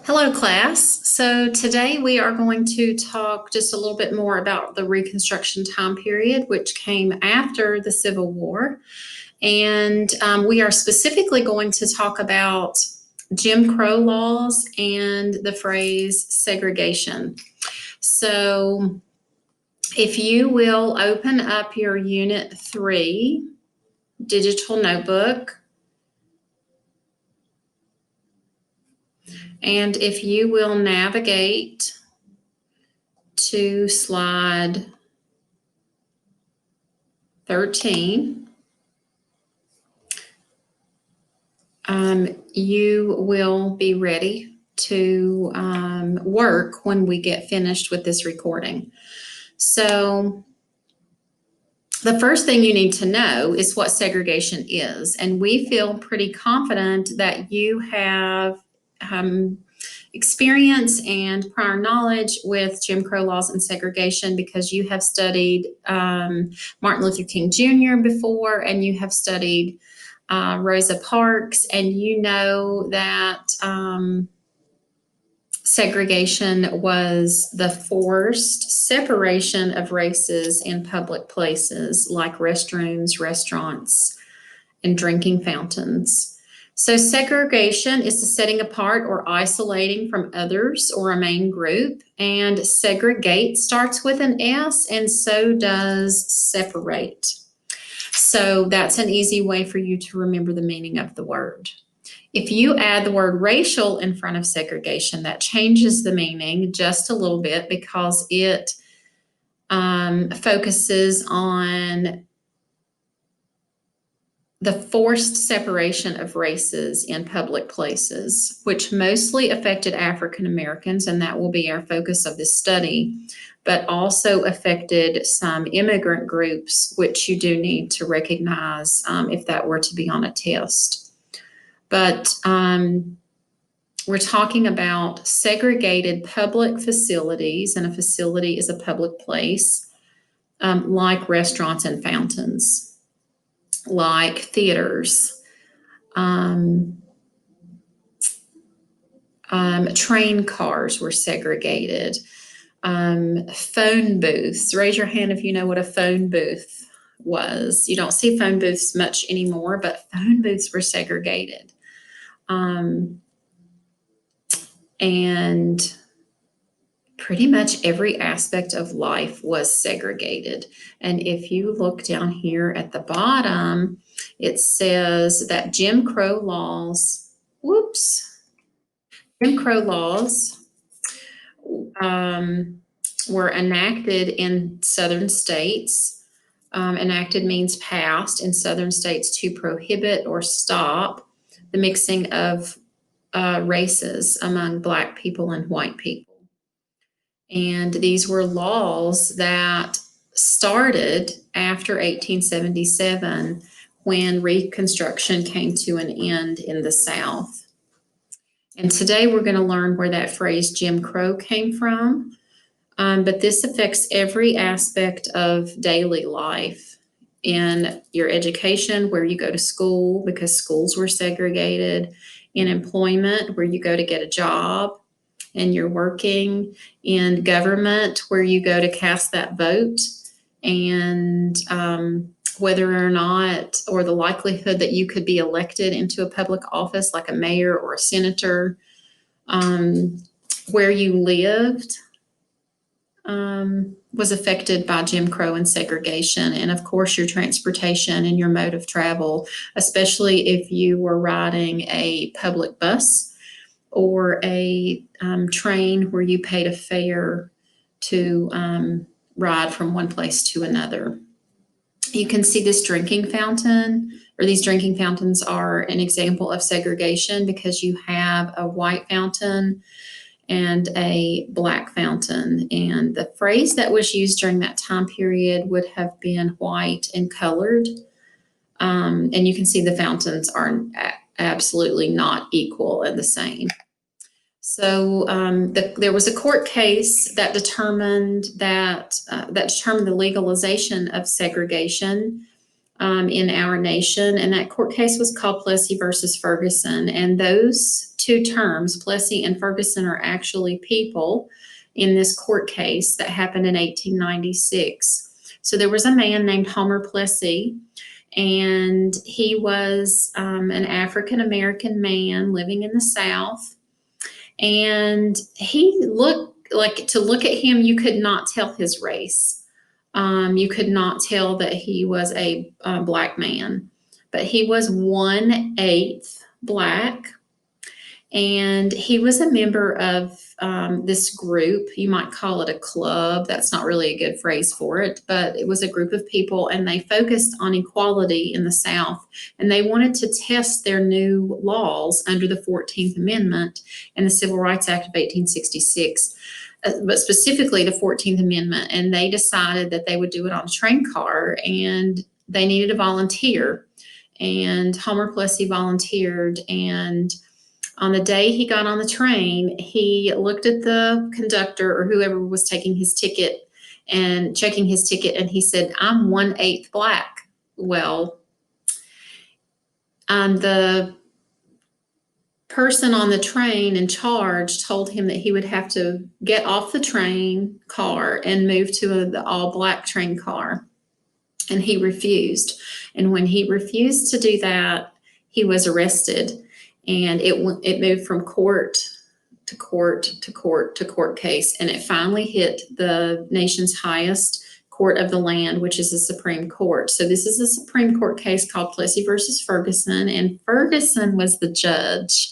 Hello, class. So today we are going to talk just a little bit more about the Reconstruction time period, which came after the Civil War. And we are specifically going to talk about Jim Crow laws and the phrase segregation. So if you will open up your Unit 3 digital notebook, and if you will navigate to slide 13, you will be ready to work when we get finished with this recording. So the first thing you need to know is what segregation is. And we feel pretty confident that you have experience and prior knowledge with Jim Crow laws and segregation because you have studied Martin Luther King Jr. before, and you have studied Rosa Parks, and you know that segregation was the forced separation of races in public places like restrooms, restaurants, and drinking fountains. So segregation is the setting apart or isolating from others or a main group, and segregate starts with an S, and so does separate. So that's an easy way for you to remember the meaning of the word. If you add the word racial in front of segregation, that changes the meaning just a little bit because it focuses on the forced separation of races in public places, which mostly affected African Americans, and that will be our focus of this study, but also affected some immigrant groups, which you do need to recognize if that were to be on a test. But we're talking about segregated public facilities, and a facility is a public place, like restaurants and fountains, like theaters, train cars were segregated, phone booths. Raise your hand if you know what a phone booth was. You don't see phone booths much anymore, but phone booths were segregated. And pretty much every aspect of life was segregated. And if you look down here at the bottom, it says that Jim Crow laws, Jim Crow laws were enacted in southern states. Enacted means passed in southern states to prohibit or stop the mixing of races among Black people and white people. And these were laws that started after 1877 when Reconstruction came to an end in the South. And today we're going to learn where that phrase Jim Crow came from. But this affects every aspect of daily life in your education, where you go to school, because schools were segregated, in employment, where you go to get a job and you're working, in government, where you go to cast that vote, and whether or not, or the likelihood that you could be elected into a public office like a mayor or a senator, where you lived was affected by Jim Crow and segregation, and of course your transportation and your mode of travel, especially if you were riding a public bus or a train where you paid a fare to ride from one place to another. You can see this drinking fountain, or these drinking fountains are an example of segregation because you have a white fountain and a Black fountain. And the phrase that was used during that time period would have been white and colored. And you can see the fountains are absolutely not equal and the same. So there was a court case that determined the legalization of segregation in our nation, and that court case was called Plessy versus Ferguson. And those two terms, Plessy and Ferguson, are actually people in this court case that happened in 1896. So there was a man named Homer Plessy, and he was an African American man living in the South. And he looked like, to look at him, you could not tell his race. You could not tell that he was a black man, but he was 1/8 black. And he was a member of this group. You might call it a club. That's not really a good phrase for it, but it was a group of people, and they focused on equality in the South. And they wanted to test their new laws under the 14th Amendment and the Civil Rights Act of 1866. But specifically the 14th Amendment. And they decided that they would do it on a train car, and they needed a volunteer. And Homer Plessy volunteered, and on the day he got on the train, he looked at the conductor or whoever was taking his ticket and checking his ticket, and he said, "I'm 1/8 black." Well, the person on the train in charge told him that he would have to get off the train car and move to the all-black train car. And he refused. And when he refused to do that, he was arrested. And it moved from court to court to court to court case. And it finally hit the nation's highest court of the land, which is the Supreme Court. So this is a Supreme Court case called Plessy versus Ferguson. And Ferguson was the judge.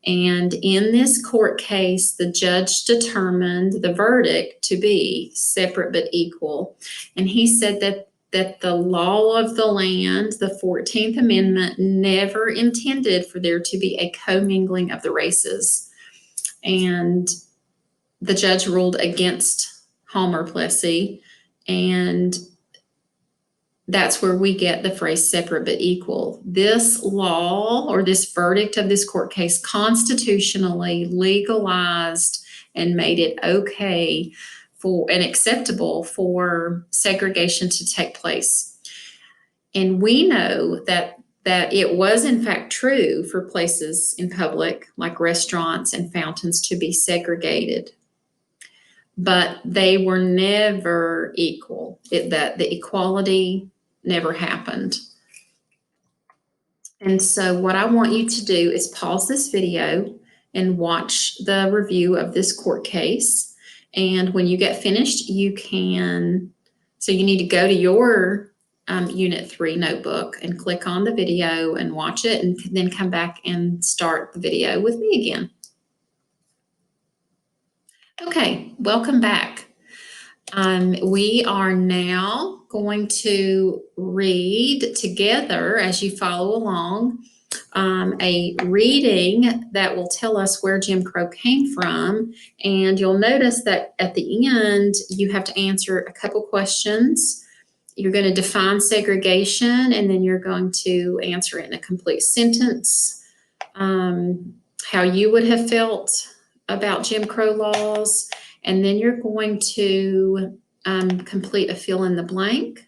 And in this court case, the judge determined the verdict to be separate but equal. And he said that the law of the land, the 14th Amendment, never intended for there to be a commingling of the races. And the judge ruled against Homer Plessy, and that's where we get the phrase separate but equal. This law, or this verdict of this court case, constitutionally legalized and made it okay for and acceptable for segregation to take place. And we know that it was in fact true for places in public like restaurants and fountains to be segregated, but they were never equal. That the equality never happened. And so what I want you to do is pause this video and watch the review of this court case. And when you get finished, you need to go to your Unit 3 notebook and click on the video and watch it, and then come back and start the video with me again. Okay, welcome back. We are now going to read together, as you follow along, a reading that will tell us where Jim Crow came from. And you'll notice that at the end, you have to answer a couple questions. You're going to define segregation, and then you're going to answer it in a complete sentence, how you would have felt about Jim Crow laws. And then you're going to complete a fill in the blank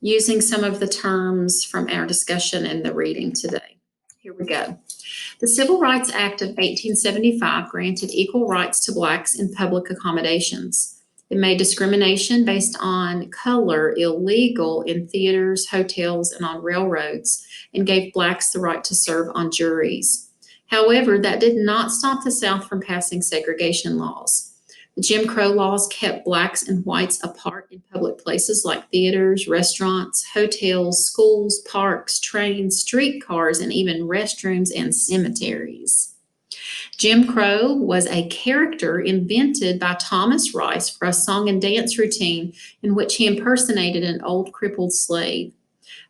using some of the terms from our discussion in the reading today. Here we go. The Civil Rights Act of 1875 granted equal rights to blacks in public accommodations. It made discrimination based on color illegal in theaters, hotels, and on railroads, and gave blacks the right to serve on juries. However, that did not stop the South from passing segregation laws. The Jim Crow laws kept blacks and whites apart in public places like theaters, restaurants, hotels, schools, parks, trains, streetcars, and even restrooms and cemeteries. Jim Crow was a character invented by Thomas Rice for a song and dance routine in which he impersonated an old crippled slave.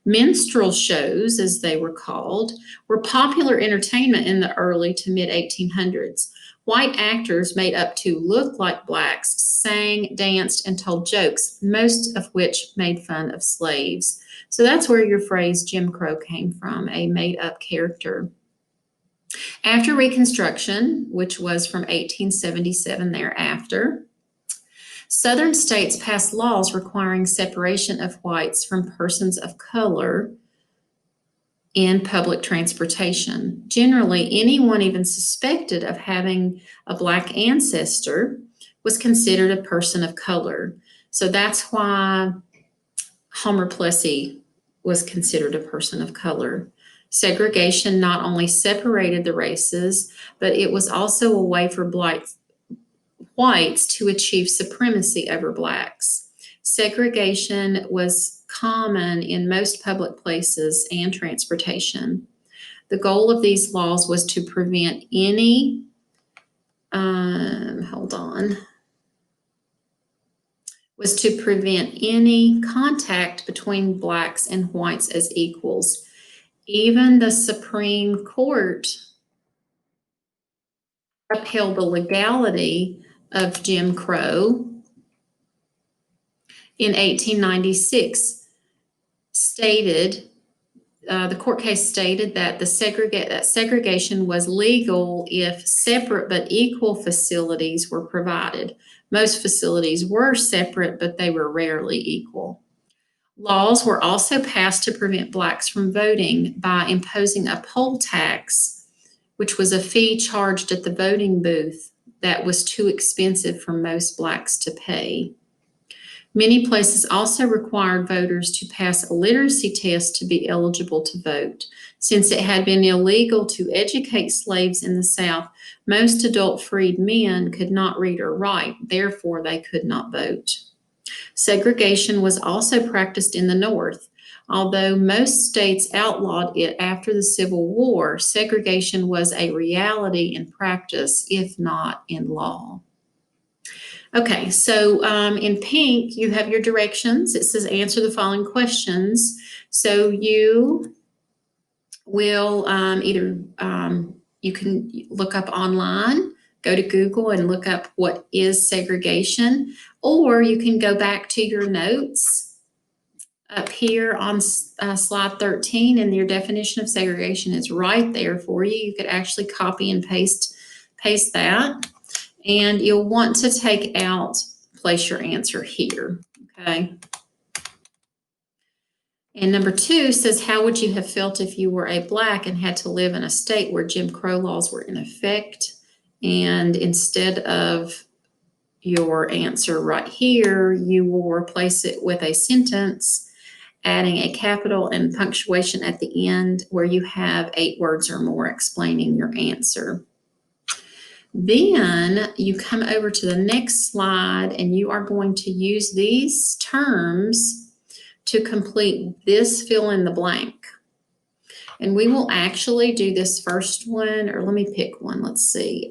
Minstrel shows, as they were called, were popular entertainment in the early to mid-1800s. White actors made up to look like blacks sang, danced, and told jokes, most of which made fun of slaves. So that's where your phrase Jim Crow came from, a made-up character. After Reconstruction, which was from 1877 thereafter, Southern states passed laws requiring separation of whites from persons of color in public transportation. Generally, anyone even suspected of having a Black ancestor was considered a person of color. So that's why Homer Plessy was considered a person of color. Segregation not only separated the races, but it was also a way for whites to achieve supremacy over Blacks. Segregation was common in most public places and transportation. The goal of these laws was to prevent any, was to prevent any contact between Blacks and whites as equals. Even the Supreme Court upheld the legality of Jim Crow in 1896. The court case stated that segregation was legal if separate but equal facilities were provided. Most facilities were separate, but they were rarely equal. Laws were also passed to prevent Blacks from voting by imposing a poll tax, which was a fee charged at the voting booth that was too expensive for most Blacks to pay. Many places also required voters to pass a literacy test to be eligible to vote. Since it had been illegal to educate slaves in the South, most adult freed men could not read or write, therefore they could not vote. Segregation was also practiced in the North. Although most states outlawed it after the Civil War, segregation was a reality in practice, if not in law. Okay, so in pink, you have your directions. It says answer the following questions. So you will you can look up online, go to Google and look up what is segregation, or you can go back to your notes up here on slide 13, and your definition of segregation is right there for you. You could actually copy and paste that. And you'll want to take out, place your answer here, okay? And number 2 says, how would you have felt if you were a Black and had to live in a state where Jim Crow laws were in effect? And instead of your answer right here, you will replace it with a sentence, adding a capital and punctuation at the end where you have 8 words or more explaining your answer. Then you come over to the next slide and you are going to use these terms to complete this fill in the blank. And we will actually do this first one, or let me pick one. Let's see.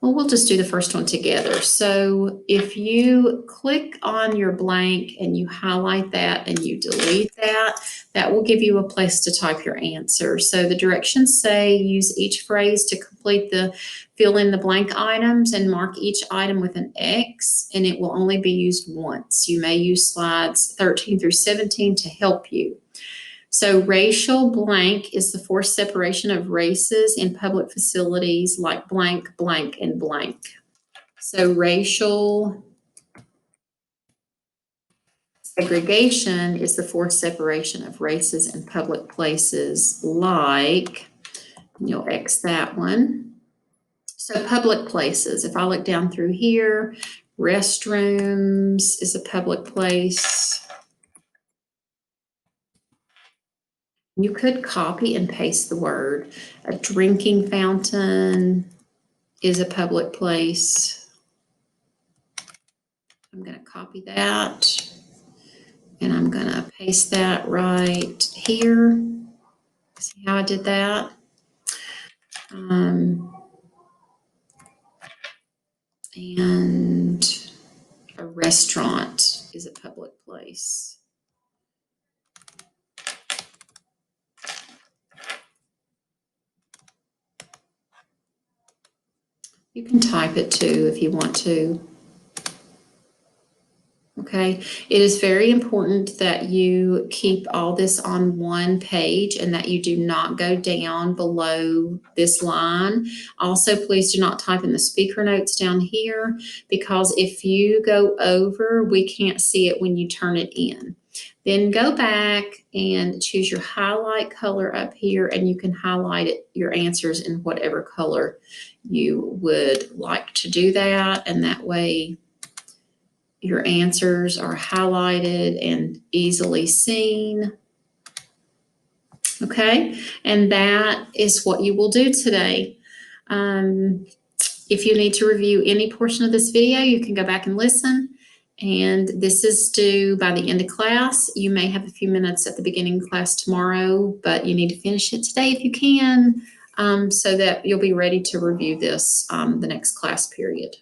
Well, we'll just do the first one together. So if you click on your blank and you highlight that and you delete that, that will give you a place to type your answer. So the directions say use each phrase to complete the fill in the blank items and mark each item with an X, and it will only be used once. You may use slides 13 through 17 to help you. So racial blank is the forced separation of races in public facilities like blank, blank, and blank. So racial segregation is the forced separation of races in public places like, you'll X that one. So public places, if I look down through here, restrooms is a public place. You could copy and paste the word. A drinking fountain is a public place. I'm going to copy that and I'm going to paste that right here. See how I did that? And a restaurant is a public place. You can type it too if you want to. Okay. Okay, it is very important that you keep all this on one page and that you do not go down below this line. Also, please do not type in the speaker notes down here, because if you go over, we can't see it when you turn it in. Then go back and choose your highlight color up here, and you can highlight your answers in whatever color you would like to do that, and that way your answers are highlighted and easily seen. Okay, and that is what you will do today. If you need to review any portion of this video, you can go back and listen. And this is due by the end of class. You may have a few minutes at the beginning of class tomorrow, but you need to finish it today if you can, so that you'll be ready to review this the next class period.